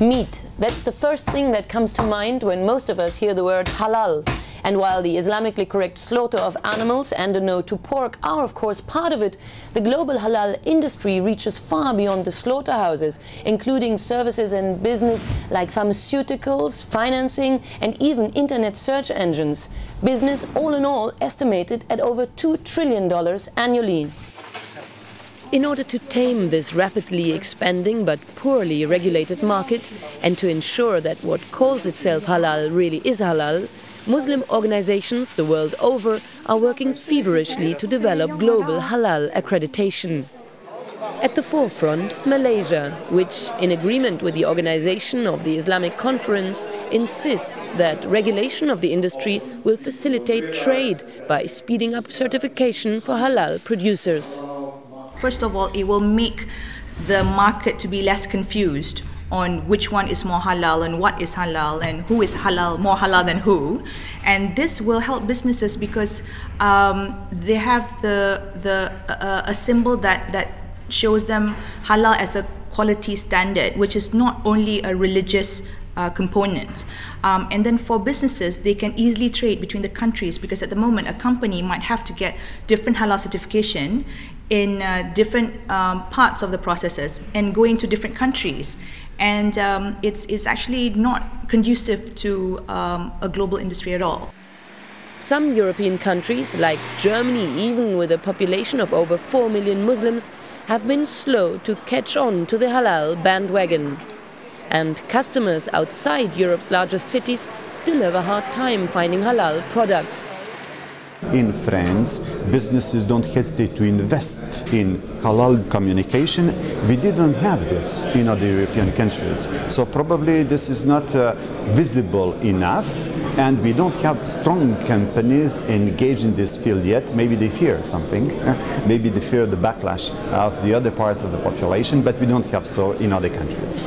Meat. That's the first thing that comes to mind when most of us hear the word halal. And while the Islamically correct slaughter of animals and a no to pork are of course part of it, the global halal industry reaches far beyond the slaughterhouses, including services and business like pharmaceuticals, financing and even internet search engines. Business all in all estimated at over $2 trillion annually. In order to tame this rapidly expanding but poorly regulated market and to ensure that what calls itself halal really is halal, Muslim organizations the world over are working feverishly to develop global halal accreditation. At the forefront, Malaysia, which, in agreement with the organization of the Islamic Conference, insists that regulation of the industry will facilitate trade by speeding up certification for halal producers. First of all, it will make the market to be less confused on which one is more halal and what is halal and who is halal, more halal than who. And this will help businesses because they have a symbol that shows them halal as a quality standard, which is not only a religious component. And then for businesses, they can easily trade between the countries because at the moment a company might have to get different halal certification in different parts of the processes and going to different countries. And it's actually not conducive to a global industry at all. Some European countries, like Germany, even with a population of over 4 million Muslims, have been slow to catch on to the halal bandwagon. And customers outside Europe's largest cities still have a hard time finding halal products. In France, businesses don't hesitate to invest in halal communication. We didn't have this in other European countries. So probably this is not visible enough, and we don't have strong companies engaged in this field yet. Maybe they fear something. Maybe they fear the backlash of the other part of the population, but we don't have so in other countries.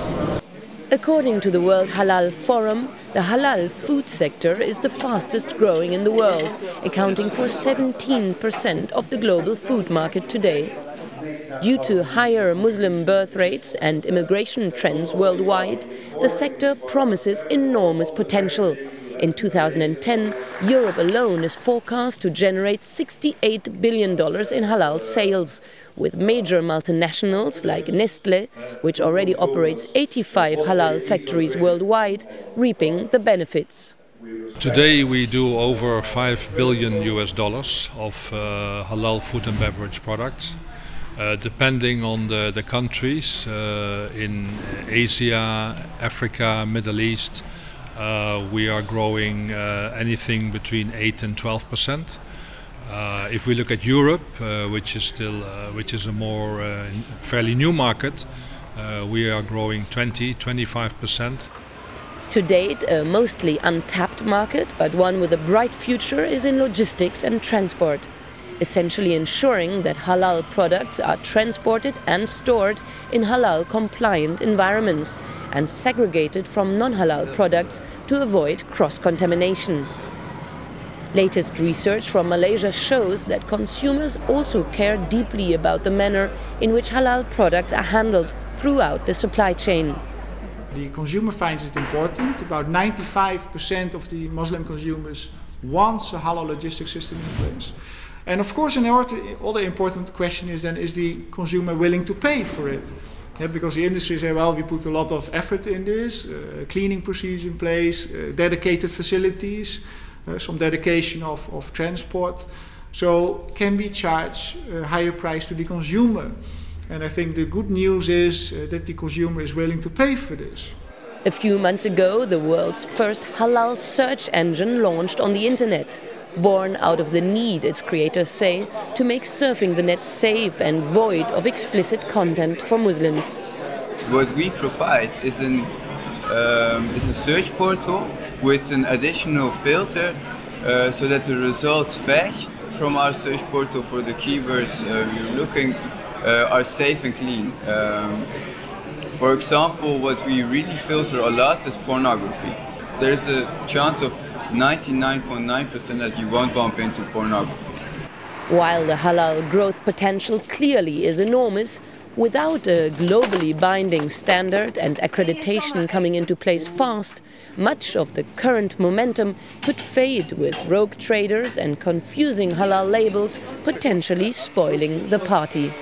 According to the World Halal Forum, the halal food sector is the fastest growing in the world, accounting for 17% of the global food market today. Due to higher Muslim birth rates and immigration trends worldwide, the sector promises enormous potential. In 2010, Europe alone is forecast to generate $68 billion in halal sales, with major multinationals like Nestlé, which already operates 85 halal factories worldwide, reaping the benefits. Today we do over $5 billion of halal food and beverage products. Depending on the countries in Asia, Africa, Middle East, we are growing anything between 8 and 12%. If we look at Europe, which is a more fairly new market, we are growing 20–25%. To date, a mostly untapped market, but one with a bright future, is in logistics and transport, essentially ensuring that halal products are transported and stored in halal-compliant environments and segregated from non-halal products to avoid cross-contamination. Latest research from Malaysia shows that consumers also care deeply about the manner in which halal products are handled throughout the supply chain. The consumer finds it important. About 95% of the Muslim consumers wants a halal logistics system in place. And of course, another important question is then, is the consumer willing to pay for it? Yeah, because the industry say, well, we put a lot of effort in this, cleaning procedures in place, dedicated facilities, some dedication of transport. So can we charge a higher price to the consumer? And I think the good news is that the consumer is willing to pay for this. A few months ago, the world's first halal search engine launched on the internet, born out of the need, its creators say, to make surfing the net safe and void of explicit content for Muslims. What we provide is a search portal with an additional filter so that the results fetched from our search portal for the keywords we're looking are safe and clean. For example, what we really filter a lot is pornography. There's a chance of 99.9% that you won't bump into pornography. While the halal growth potential clearly is enormous, Without a globally binding standard and accreditation coming into place fast, much of the current momentum could fade, with rogue traders and confusing halal labels potentially spoiling the party.